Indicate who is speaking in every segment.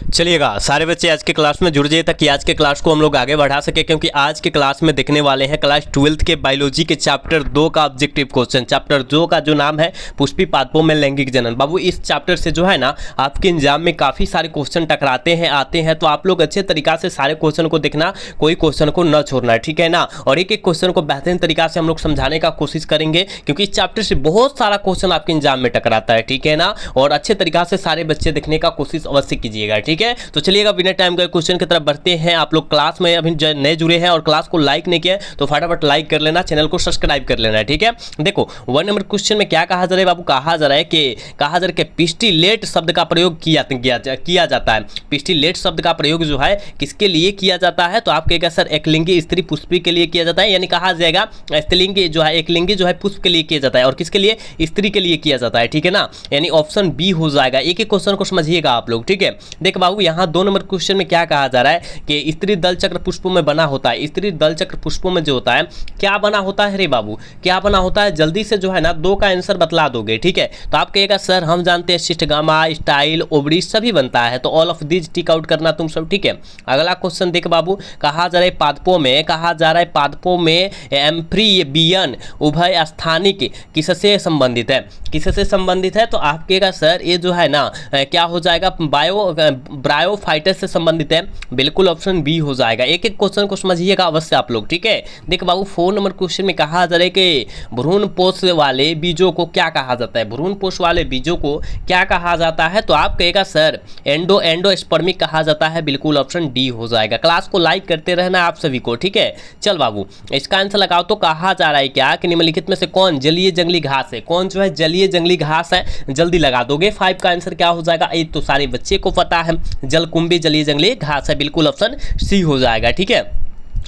Speaker 1: चलिएगा सारे बच्चे आज के क्लास में जुड़ जाइए ताकि आज के क्लास को हम लोग आगे बढ़ा सके, क्योंकि आज के क्लास में देखने वाले हैं क्लास 12th के बायोलॉजी के चैप्टर 2 का ऑब्जेक्टिव क्वेश्चन। चैप्टर 2 का जो नाम है पुष्पी पादपों में लैंगिक जनन। बाबू इस चैप्टर से जो है ना आपके एग्जाम में काफ़ी सारे क्वेश्चन टकराते हैं, आते हैं, तो आप लोग अच्छे तरीका से सारे क्वेश्चन को देखना, कोई क्वेश्चन को न छोड़ना है, ठीक है ना। और एक एक क्वेश्चन को बेहतरीन तरीका से हम लोग समझाने का कोशिश करेंगे, क्योंकि इस चैप्टर से बहुत सारा क्वेश्चन आपके एग्जाम में टकराता है, ठीक है ना। और अच्छे तरीका से सारे बच्चे देखने का कोशिश अवश्य कीजिएगा, ठीक है। तो चलिएगा बिना टाइम का क्वेश्चन की तरफ बढ़ते हैं। आप लोग क्लास में अभी नए जुड़े हैं और क्लास को लाइक नहीं किया तो फटाफट लाइक कर लेना, चैनल को सब्सक्राइब कर लेना, ठीक है। देखो 1 नंबर क्वेश्चन में क्या कहा जा रहा है बाबू, कहा जा रहा है कि पिस्टिलेट शब्द का प्रयोग किया जाता है। पिस्टिलेट शब्द का प्रयोग जो है किसके लिए किया जाता है, तो आप कहेगा सर एकलिंगी स्त्री पुष्पी के लिए किया जाता है, यानी कहा जाएगा स्त्रीलिंगी जो है एकलिंगी जो है पुष्प के लिए किया जाता है और किसके लिए, स्त्री के लिए किया जाता है, ठीक है ना। यानी ऑप्शन बी हो जाएगा। एक एक क्वेश्चन को समझिएगा आप लोग, ठीक है। देख बाबू यहाँ 2 नंबर क्वेश्चन में क्या कहा जा रहा है कि स्त्री दल चक्र पुष्पों में बना होता है। स्त्री दल चक्र पुष्पों में जो होता है क्या बना होता है रे बाबू, क्या बना होता है, जल्दी से जो है ना 2 का आंसर बतला दोगे, ठीक है। तो आप कहेगा सर हम जानते हैं सिस्टगामा, स्टाइल, ओवरी सभी बनता है, तो all of these tick out करना तुम सब, ठीक है। अगला क्वेश्चन देख बाबू, कहा जा रहा है पादपों में एम्फीबियन उभय स्थानिक किससे संबंधित है, किससे संबंधित है, तो आप कहेगा सर ये जो है ना क्या हो जाएगा, ब्रायोफाइटस से संबंधित है, बिल्कुल ऑप्शन बी हो जाएगा। एक एक क्वेश्चन को समझिएगा अवश्य आप लोग, ठीक है। देख बाबू 4 नंबर क्वेश्चन में कहा जा रहा है कि भ्रूणपोष वाले बीजों को क्या कहा जाता है, भ्रूणपोष वाले बीजों को क्या कहा जाता है, तो आप कहेगा सर एंडोस्पर्मिक कहा जाता है, बिल्कुल ऑप्शन डी हो जाएगा। क्लास को लाइक करते रहना आप सभी को, ठीक है। चल बाबू इसका आंसर लगाओ, तो कहा जा रहा है क्या कि निम्नलिखित में से कौन जलीय जंगली घास है, कौन जो है जलीय जंगली घास है, जल्दी लगा दोगे। 5 का आंसर क्या हो जाएगा, ये तो सारे बच्चे को पता है, जलकुंभी जलीय जंगली घास है, बिल्कुल ऑप्शन सी हो जाएगा, ठीक है।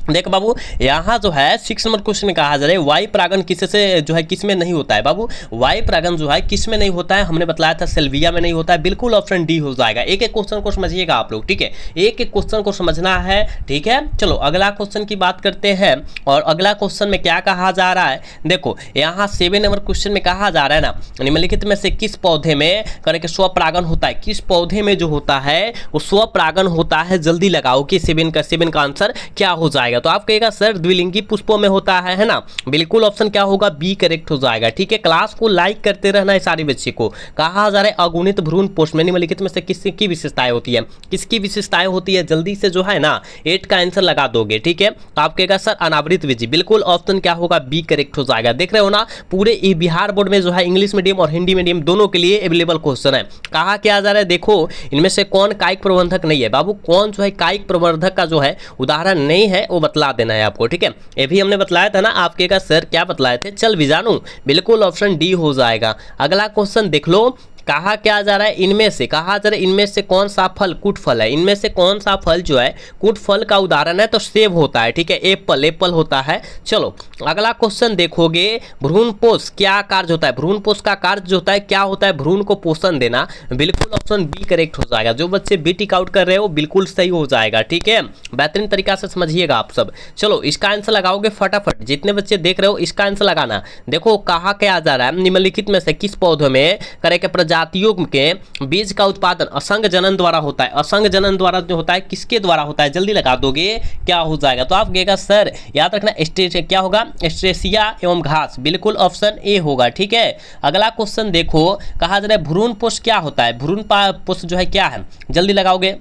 Speaker 1: देख बाबू यहाँ जो है 6 नंबर क्वेश्चन में कहा जा रहा है वायु परागन किससे जो है किस में नहीं होता है। बाबू वायु परागन जो है किस में नहीं होता है, हमने बताया था सेल्विया में नहीं होता है, बिल्कुल ऑप्शन डी हो जाएगा। एक एक क्वेश्चन को समझिएगा आप लोग, ठीक है, एक एक क्वेश्चन को समझना है, ठीक है। चलो अगला क्वेश्चन की बात करते हैं, और अगला क्वेश्चन में क्या कहा जा रहा है, देखो यहाँ 7 नंबर क्वेश्चन में कहा जा रहा है ना निम्नलिखित में से किस पौधे में करके स्वपरागन होता है, किस पौधे में जो होता है वो स्वपरागन होता है, जल्दी लगाओ कि 7 का आंसर क्या हो जाएगा। तो आप कहेगा सर द्विलिंगी पुष्पों में होता है ना, बिल्कुल ऑप्शन क्या होगा, बी करेक्ट हो जाएगा, ठीक है। क्लास को लाइक करते रहना है सारे बच्चे को। कहा जा रहा है अगुणित भ्रूण पोष में निम्नलिखित में से किसकी विशेषताएं होती है, किसकी विशेषताएं होती है, जल्दी से जो है ना 8 का आंसर लगा दोगे, ठीक है। तो आप कहेगा सर अनावृत बीज, बिल्कुल ऑप्शन क्या होगा, बी करेक्ट हो जाएगा। देख रहे हो ना पूरे बिहार बोर्ड में जो है इंग्लिश मीडियम और हिंदी मीडियम दोनों के लिए अवेलेबल क्वेश्चन है। कहा क्या जा रहा है, देखो इनमें से कौन कायिक प्रबंधक नहीं है, बाबू कौन जो है कायिक प्रबंधक का जो है उदाहरण नहीं है वो बतला देना है आपको, ठीक है। ये भी हमने बतलाया था ना, आपके का सर क्या बतलाए थे, चल भी जानू, बिल्कुल ऑप्शन डी हो जाएगा। अगला क्वेश्चन देख लो, कहा क्या जा रहा है इनमें से, कहा जा रहा है इनमें से कौन सा फल कुट फल है, इनमें से कौन सा फल जो है कुट फल का उदाहरण है, तो सेब होता है, ठीक है, एप्पल होता है। चलो अगला क्वेश्चन देखोगे, भ्रूणपोष क्या कार्य होता है, भ्रूणपोष का कार्य जो होता है क्या होता है, भ्रूण को पोषण देना, बिल्कुल ऑप्शन बी करेक्ट हो जाएगा। जो बच्चे बी टिक आउट कर रहे हो बिल्कुल सही हो जाएगा, ठीक है, बेहतरीन तरीका से समझिएगा आप सब। चलो इसका आंसर लगाओगे फटाफट, जितने बच्चे देख रहे हो इसका आंसर लगाना। देखो कहा क्या जा रहा है निम्नलिखित में से किस पौधों में करे के जातियों के बीज का उत्पादन असंग जनन द्वारा होता है, असंग जनन द्वारा जो होता है किसके द्वारा होता है, जल्दी लगा दोगे क्या हो जाएगा। तो आप कहेगा सर याद रखना क्या होगा, स्ट्रेसिया एवं घास, बिल्कुल ऑप्शन ए होगा, ठीक है। अगला क्वेश्चन देखो, कहा जा रहा है भ्रूणपोष क्या होता है, भ्रूणपोष जो है क्या है, जल्दी लगाओगे,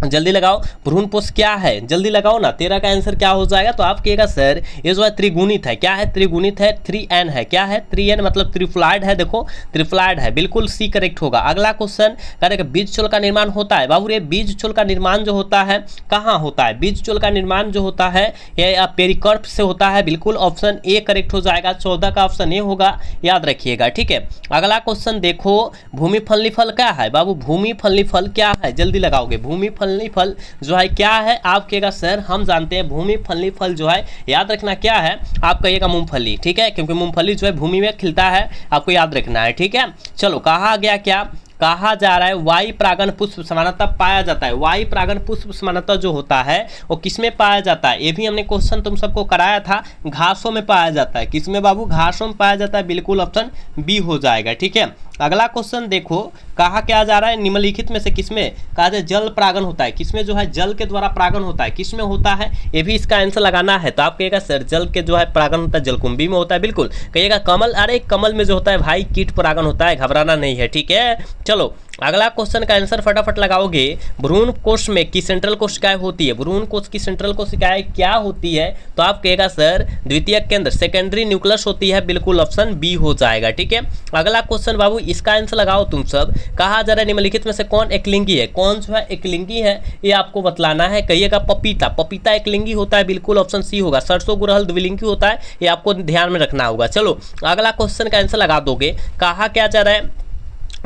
Speaker 1: जल्दी लगाओ, भ्रूणपोष क्या है, जल्दी लगाओ ना। 13 का आंसर क्या हो जाएगा, तो आप कहेगा सर ये जो है त्रिगुणित है, क्या है, त्रिगुणित है, 3n है, क्या है 3n मतलब त्रिफ्लॉयड है, देखो त्रिफ्लॉयड है, बिल्कुल सी करेक्ट होगा। अगला क्वेश्चन करेगा बीज चोल का निर्माण होता है, बाबू रे बीज चोल का निर्माण जो होता है कहाँ होता है, बीज चोल का निर्माण जो होता है ये पेरिकर्प से होता है, बिल्कुल ऑप्शन ए करेक्ट हो जाएगा। 14 का ऑप्शन ए होगा, याद रखिएगा, ठीक है। अगला क्वेश्चन देखो, भूमि फलनी फल क्या है, बाबू भूमि फलनी फल क्या है, जल्दी लगाओगे, भूमि फलनी फल जो है क्या है, आप कहेगा सर हम जानते हैं भूमि फलनी फल जो है, याद रखना क्या है, आप कहिएगा मूंगफली, ठीक है, क्योंकि मूंगफली जो है भूमि में खिलता है, आपको याद रखना है, ठीक है। चलो कहा गया क्या, कहा जा रहा है वायु परागन पुष्प समानता पाया जाता है, वायु परागन पुष्प समानता जो होता है वो किसमें पाया जाता है, ये भी हमने क्वेश्चन तुम सबको कराया था, घासों में पाया जाता है, किसमें बाबू, घासों में पाया जाता है, बिल्कुल ऑप्शन बी हो जाएगा, ठीक है। अगला क्वेश्चन देखो, कहा क्या जा रहा है, निम्नलिखित में से किसमें कहा जाए जल परागन होता है, किसमें जो है जल के द्वारा परागन होता है, किसमें होता है, ये भी इसका आंसर लगाना है। तो आप कहिएगा सर जल के जो है परागन होता है जलकुंभी में होता है, बिल्कुल। कहिएगा कमल, अरे कमल में जो होता है भाई कीट परागन होता है, घबराना नहीं है, ठीक है। चलो अगला क्वेश्चन का आंसर फटाफट लगाओगे। भ्रूण कोश में की सेंट्रल कोशिकाएं होती है, भ्रूण कोश की सेंट्रल कोशिकाएं क्या होती है, तो आप कहेगा सर द्वितीयक केंद्र सेकेंडरी न्यूक्लियस होती है, बिल्कुल ऑप्शन बी हो जाएगा, ठीक है। अगला क्वेश्चन बाबू इसका आंसर लगाओ तुम सब। कहा जा रहा है निम्नलिखित में से कौन एकलिंगी है, कौन जो है एकलिंगी है ये आपको बतलाना है। कहिएगा पपीता, पपीता एकलिंगी होता है, बिल्कुल ऑप्शन सी होगा। सरसों गुड़हल द्विलिंगी होता है, ये आपको ध्यान में रखना होगा। चलो अगला क्वेश्चन का आंसर लगा दोगे। कहा क्या जा रहा है,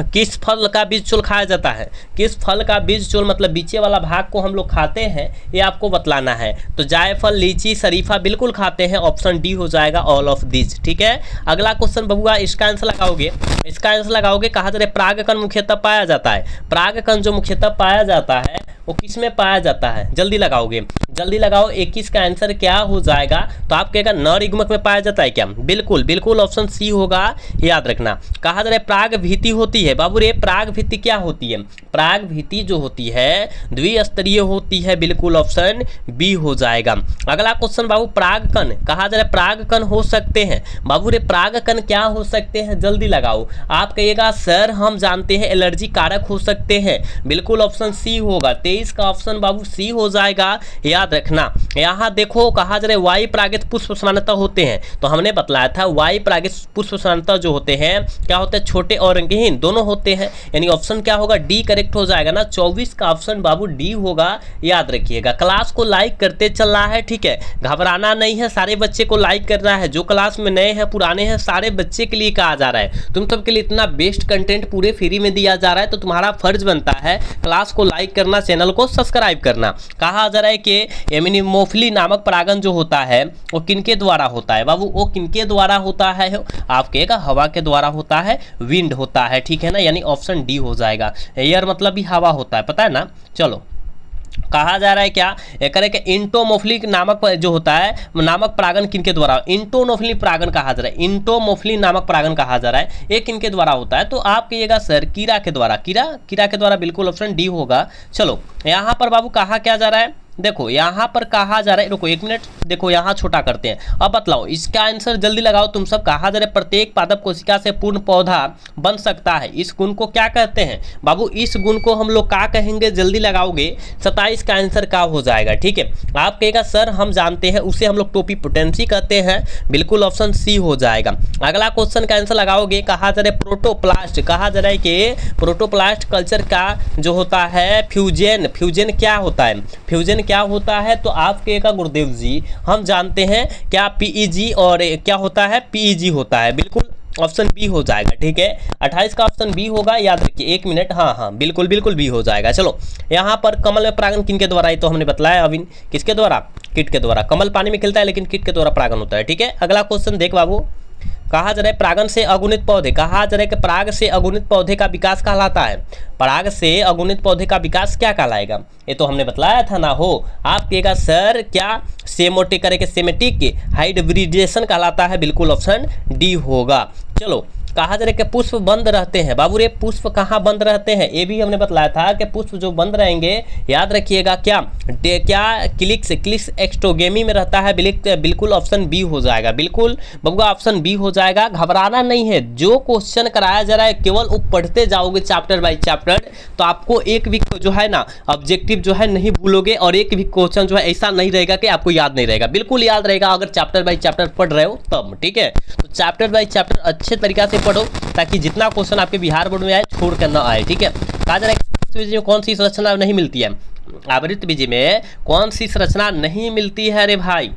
Speaker 1: किस फल का बीज चोल खाया जाता है, किस फल का बीज चोल मतलब बीचे वाला भाग को हम लोग खाते हैं, ये आपको बतलाना है। तो जायफल, लीची, शरीफा बिल्कुल खाते हैं, ऑप्शन डी हो जाएगा ऑल ऑफ दिस, ठीक है। अगला क्वेश्चन बबुआ इसका आंसर लगाओगे, इसका आंसर लगाओगे। कहा जा रहा है परागकण मुख्यतः पाया जाता है, परागकण जो मुख्यतः पाया जाता है वो किस में पाया जाता है, जल्दी लगाओगे, जल्दी लगाओ। 21 का आंसर क्या हो जाएगा, तो आप कहेगा नर युग्मक में पाया जाता है क्या, बिल्कुल बिल्कुल ऑप्शन सी होगा, याद रखना। कहा जा रहा है प्राग भीति होती है, बाबू रे प्राग भीति क्या होती है, प्राग भीति जो होती है द्विस्तरीय होती है, बिल्कुल ऑप्शन बी हो जाएगा। अगला क्वेश्चन बाबू परागकण, कहा जा रहा है परागकण हो सकते हैं, बाबू रे परागकण क्या हो सकते हैं, जल्दी लगाओ। आप कहिएगा सर हम जानते हैं एलर्जी कारक हो सकते हैं, बिल्कुल ऑप्शन सी होगा। 23 का ऑप्शन बाबू सी हो जाएगा, याद रखना। यहाँ देखो कहा जा रहा है वायु परागित पुष्प समानता होते हैं, तो हमने बतलाया था वायु परागित पुष्प समानता जो होते हैं क्या होते हैं, छोटे और रंगहीन दोनों होते हैं, यानी ऑप्शन क्या होगा, डी करेक्ट हो जाएगा ना। 24 का ऑप्शन बाबू डी होगा, याद रखिएगा। क्लास को लाइक करते चल रहा है, ठीक है, घबराना नहीं है, सारे बच्चे को लाइक करना है। जो क्लास में नए हैं पुराने हैं सारे बच्चे के लिए कहा जा रहा है, तुम सबके लिए इतना बेस्ट कंटेंट पूरे फ्री में दिया जा रहा है, तो तुम्हारा फर्ज बनता है क्लास को लाइक करना, चैनल को सब्सक्राइब करना। कहा जा रहा है कि एमिनिमोफिली नामक परागन जो होता है वो किनके द्वारा होता है, बाबू वो किनके द्वारा होता है, आप कहेगा हवा के द्वारा होता है, विंड होता है, ठीक है ना, यानी ऑप्शन डी हो जाएगा। एयर मतलब भी हवा होता है, पता है ना। चलो कहा जा रहा है क्या, एक इंटोमोफिलिक नामक जो होता है नामक परागन किनके द्वारा, इंटोमोफिली परागन कहा जा रहा है, इंटोमोफिली नामक परागन कहा जा रहा है, ये किनके द्वारा होता है, तो आप कहिएगा सर कीड़ा के द्वारा, कीड़ा के द्वारा, बिल्कुल ऑप्शन डी होगा। चलो यहाँ पर बाबू कहा क्या जा रहा है, देखो यहाँ पर कहा जा रहा है, रुको एक मिनट, देखो यहाँ छोटा करते हैं। अब बतलाओ इसका आंसर जल्दी लगाओ तुम सब। कहा जा रहा है प्रत्येक पादप कोशिका से पूर्ण पौधा बन सकता है, इस गुण को क्या कहते हैं, बाबू इस गुण को हम लोग क्या कहेंगे, जल्दी लगाओगे। 27 का आंसर क्या हो जाएगा, ठीक है। आप कहेगा सर हम जानते हैं, उसे हम लोग टोपिपोटेंसी कहते हैं, बिल्कुल ऑप्शन सी हो जाएगा। अगला क्वेश्चन का आंसर लगाओगे। कहा जा रहा है प्रोटोप्लास्ट, कहा जा रहा है कि प्रोटोप्लास्ट कल्चर का जो होता है फ्यूजन, फ्यूजन क्या होता है, फ्यूजन क्या होता है, तो आप कहेगा गुरुदेव जी हम जानते हैं क्या पीईजी और क्या होता है, पीईजी होता है, बिल्कुल ऑप्शन बी हो जाएगा, ठीक है। 28 का ऑप्शन बी होगा, याद रखिए, एक मिनट, हाँ बिल्कुल बिल्कुल बी हो जाएगा। चलो यहाँ पर कमल में परागन किनके द्वारा है, तो हमने बतलाया अभी, किसके द्वारा, कीट के द्वारा। कमल पानी में खिलता है लेकिन कीट के द्वारा परागन होता है, ठीक है। अगला क्वेश्चन देख बाबू। कहा जा रहा है परागन से अगुणित पौधे, कहा जा रहा है कि पराग से अगुणित पौधे का विकास कहलाता है, पराग से अगुणित पौधे का विकास क्या कहलाएगा, ये तो हमने बतलाया था ना हो। आप कहेगा सर क्या सेमोटिक करे के सेमेटिक हाइब्रिडेशन कहलाता है, बिल्कुल ऑप्शन डी होगा। चलो कहा जा रहा है कि पुष्प बंद रहते हैं, बाबू रे पुष्प कहाँ बंद रहते हैं, ये भी हमने बतलाया था कि पुष्प जो बंद रहेंगे, याद रखिएगा क्या क्लिक्स एक्सटोगेमी में रहता है, बिल्कुल ऑप्शन बी हो जाएगा, बिल्कुल बबुआ ऑप्शन बी हो जाएगा। घबराना नहीं है, जो क्वेश्चन कराया जा रहा है केवल वो पढ़ते जाओगे चैप्टर बाई चैप्टर, तो आपको एक भी जो है ना ऑब्जेक्टिव जो है नहीं भूलोगे, और एक भी क्वेश्चन जो है ऐसा नहीं रहेगा कि आपको याद नहीं रहेगा, बिल्कुल याद रहेगा अगर चैप्टर बाई चैप्टर पढ़ रहे हो तब, ठीक है। तो चैप्टर बाई चैप्टर अच्छे तरीका से पढ़ो ताकि जितना क्वेश्चन आपके बिहार बोर्ड में आए छोड़ कर ना आए, ठीक है। कहा जा रहा है कौन सी संरचना नहीं मिलती है, आवृत बीज में कौन सी संरचना नहीं मिलती है, अरे भाई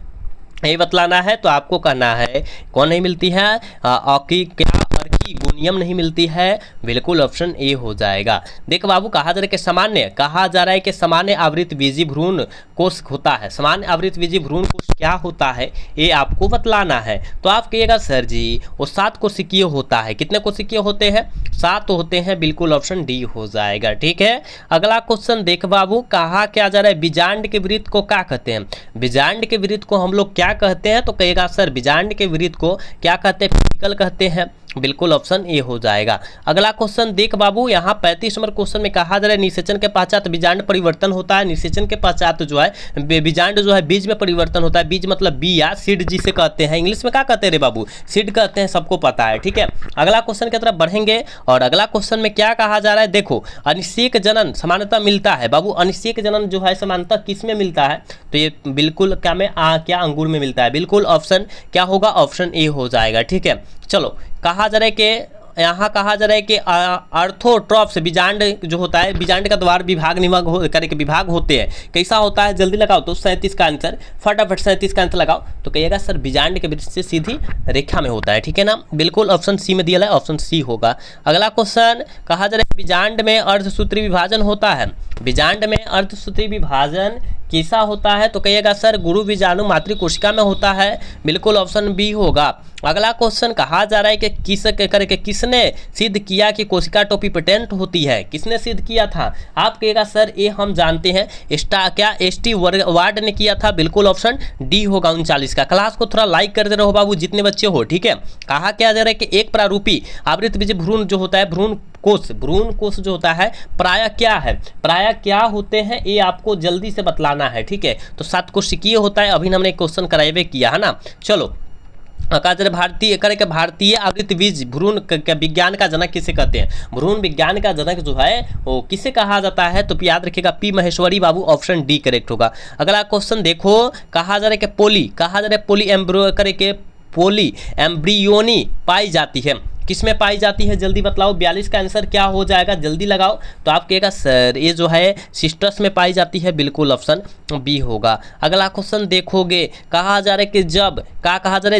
Speaker 1: यही बतलाना है, तो आपको कहना है कौन नहीं मिलती है, अर्कीगोनियम नहीं मिलती है, बिल्कुल ऑप्शन ए हो जाएगा। देख बाबू कहा जा रहा है कि सामान्य आवृत बीजी भ्रूण कोश होता है, सामान्य आवृत बीजी भ्रूण कोश क्या होता है ये आपको बतलाना है। तो आप कहिएगा सर जी वो 7 कोशिकीय होता है, कितने कोशिकीय होते हैं, 7 होते हैं, बिल्कुल ऑप्शन डी हो जाएगा, ठीक है। अगला क्वेश्चन देख बाबू, कहा क्या जा रहा है बीजांड के वृत्त को क्या कहते हैं, बीजांड के वृत्त को हम लोग क्या कहते हैं, तो कहेगा सर बीजांड के वृत्त को क्या कहते हैं, फिजिकल कहते हैं, बिल्कुल ऑप्शन ए हो जाएगा। अगला क्वेश्चन देख बाबू, यहाँ 35 नंबर क्वेश्चन में कहा जा रहा है निषेचन के पश्चात बीजांड परिवर्तन होता है। निषेचन के पश्चात जो है बीजांड जो है बीज में परिवर्तन होता है। बीज मतलब बिया, सीड जिसे कहते हैं, इंग्लिश में क्या कहते हैं रे बाबू, सीड कहते हैं, सबको पता है। ठीक है, अगला क्वेश्चन की तरफ बढ़ेंगे और अगला क्वेश्चन में क्या कहा जा रहा है, देखो अनिषेक जनन समानता मिलता है बाबू। अनिषेक जनन जो है समानता किस में मिलता है, तो ये बिल्कुल क्या में क्या अंगूर में मिलता है। बिल्कुल ऑप्शन क्या होगा, ऑप्शन ए हो जाएगा। ठीक है, चलो कहा जा रहा है कि यहाँ कहा जा रहा है कि अर्थोट्रॉप्स बीजांड जो होता है, बीजांड का द्वार विभाग निभाग करके विभाग होते हैं, कैसा होता है, जल्दी लगाओ तो 37 का आंसर, फटाफट 37 का आंसर लगाओ। तो कहिएगा सर बीजांड के वृत्त से सीधी रेखा में होता है। ठीक है ना, बिल्कुल ऑप्शन सी में दिया है, ऑप्शन सी होगा। अगला क्वेश्चन कहा जा रहा है बीजांड में अर्धसूत्री विभाजन होता है। बीजांड में अर्धसूत्री विभाजन कैसा होता है, तो कहिएगा सर गुरु बीजाणु मातृ कोशिका में होता है। बिल्कुल ऑप्शन बी होगा। अगला क्वेश्चन कहा जा रहा है कि किसने सिद्ध किया कि कोशिका टोपी पेटेंट होती है। किसने सिद्ध किया था, आप कहिएगा सर ये हम जानते हैं, एसटी वार्ड ने किया था। बिल्कुल ऑप्शन डी होगा 39 का। क्लास को थोड़ा लाइक कर दे रहे हो बाबू जितने बच्चे हो। ठीक है, कहा क्या जा रहा है कि एक प्रारूपी आवृत बीज भ्रूण जो होता है, भ्रूण कोष जो होता है प्राय क्या है, प्राय क्या होते हैं, ये आपको जल्दी से बतलाना है। ठीक है, तो 7 कोशिकीय होता है, अभी हमने क्वेश्चन कराए किया है ना। चलो भारतीय आवृत्ति बीज भ्रूण विज्ञान का जनक किसे कहते हैं। भ्रूण विज्ञान का जनक जो है वो किसे कहा जाता है, तो याद रखिएगा पी महेश्वरी बाबू, ऑप्शन डी करेक्ट होगा। अगला क्वेश्चन देखो, कहा जा रहा है कि पोली एम्ब्रियोनी पाई जाती है, किसमें पाई जाती है, जल्दी बतलाओ। 42 का आंसर क्या हो जाएगा, जल्दी लगाओ। तो आप कहेगा सर ये जो है सिस्टस में पाई जाती है। बिल्कुल ऑप्शन बी होगा। अगला क्वेश्चन देखोगे, कहा जा रहा है कि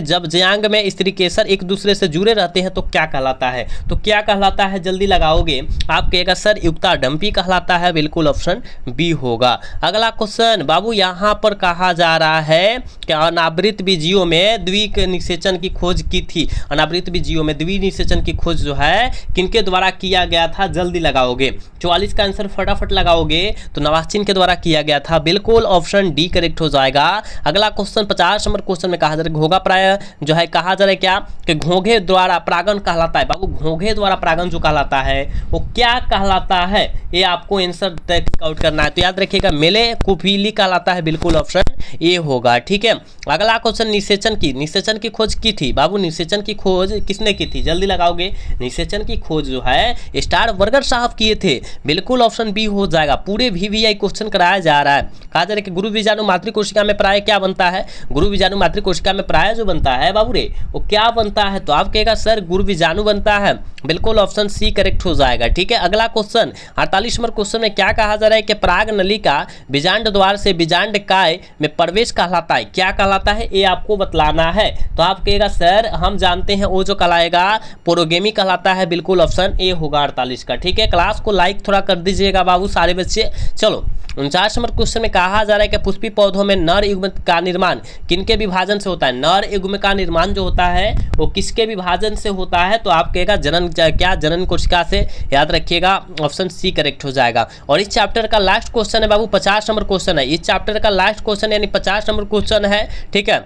Speaker 1: जब ज्यांग में स्त्री केसर एक दूसरे से जुड़े रहते हैं तो क्या कहलाता है, तो क्या कहलाता है, जल्दी लगाओगे। आप कहेगा सर युक्ता डंपी कहलाता है। बिल्कुल ऑप्शन बी होगा। अगला क्वेश्चन बाबू, यहाँ पर कहा जा रहा है कि अनावृत बीजियों में द्विनिषेचन की खोज की थी। अनावृत बीजियों में द्विनिषेचन की खोज जो है किनके द्वारा किया गया था, जल्दी लगाओगे। 44 का आंसर फटाफट लगाओगे तो नवाचिन के द्वारा किया गया था। बिल्कुल ऑप्शन डी करेक्ट हो जाएगा। अगला क्वेश्चन 50 नंबर क्वेश्चन में कहा जा रहा है घोंघा प्राय जो है, कहा जा रहा है क्या कि घोंघे द्वारा परागण कहलाता है। बाबू घोंघे द्वारा परागण जो कहलाता है वो क्या कहलाता है, ये आपको आंसर आउट करना है। तो याद रखिएगा मेले कुफीली कहलाता है। बिल्कुल ऑप्शन ए होगा। ठीक है, अगला क्वेश्चन निषेचन की खोज की थी। बाबू निषेचन की खोज किसने की थी, जल्दी लगाओगे। निषेचन की खोज जो है स्टार बर्गर साहब किए थे। बिल्कुल ऑप्शन बी हो जाएगा। पूरे VVI क्वेश्चन कराया जा रहा है। कहा जा रहा है कि गुरु बीजाणु मातृ कोशिका में प्राय क्या बनता है, गुरु बीजाणु मातृ कोशिका में प्राय जो बनता है बाबू रे वो क्या बनता है, तो आप कहेगा सर गुरु बीजाणु बनता है। बिल्कुल ऑप्शन सी करेक्ट हो जाएगा। ठीक है, अगला क्वेश्चन 48 नंबर क्वेश्चन में क्या कहा जा रहा है कि पराग नली का बीजांड द्वार से बीजांड काय में प्रवेश कहलाता है। क्या कहलाता है ये आपको बतलाना है। तो आप कहेगा सर हम जानते हैं वो जो कहलाएगा पोरोगेमी कहलाता है। बिल्कुल ऑप्शन ए होगा 48 का। ठीक है, क्लास को लाइक थोड़ा कर दीजिएगा बाबू सारे बच्चे। चलो 49 नंबर क्वेश्चन में कहा जा रहा है कि पुष्पी पौधों में नर युग्म का निर्माण किनके विभाजन से होता है। नर युग्म का निर्माण जो होता है वो किसके विभाजन से होता है, तो आप कहेगा जनन कोशिका से। याद रखिएगा ऑप्शन सी करेक्ट हो जाएगा। और इस चैप्टर का लास्ट क्वेश्चन है बाबू 50 नंबर क्वेश्चन है। इस चैप्टर का लास्ट क्वेश्चन यानी 50 नंबर क्वेश्चन है। ठीक है,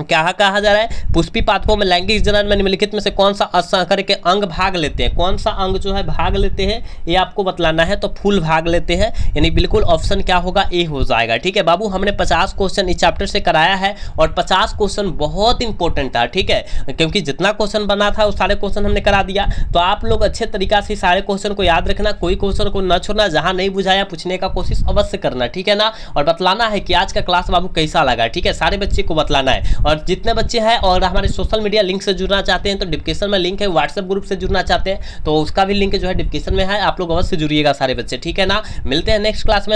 Speaker 1: क्या कहा जा रहा है, पुष्पी पादपों में लैंगिक जनन में निम्नलिखित में से कौन सा करके अंग भाग लेते हैं, कौन सा अंग जो है भाग लेते हैं ये आपको बतलाना है। तो फूल भाग लेते हैं, यानी बिल्कुल ऑप्शन क्या होगा, ए हो जाएगा। ठीक है बाबू, हमने 50 क्वेश्चन इस चैप्टर से कराया है और 50 क्वेश्चन बहुत इंपॉर्टेंट था। ठीक है, क्योंकि जितना क्वेश्चन बना था वो सारे क्वेश्चन हमने करा दिया। तो आप लोग अच्छे तरीका से सारे क्वेश्चन को याद रखना, कोई क्वेश्चन को न छोड़ना, जहाँ नहीं बुझाया पूछने का कोशिश अवश्य करना। ठीक है ना, और बतलाना है कि आज का क्लास बाबू कैसा लगा। ठीक है, सारे बच्चे को बतलाना है। और जितने बच्चे हैं और हमारे सोशल मीडिया लिंक से जुड़ना चाहते हैं तो डिस्क्रिप्शन में लिंक है। व्हाट्सएप ग्रुप से जुड़ना चाहते हैं तो उसका भी लिंक जो है डिस्क्रिप्शन में है, आप लोग अवश्य जुड़िएगा सारे बच्चे। ठीक है ना, मिलते हैं नेक्स्ट क्लास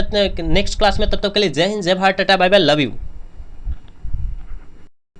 Speaker 1: में। तब तक के लिए जय हिंद, जय Bharat, tata, bye bye, love you.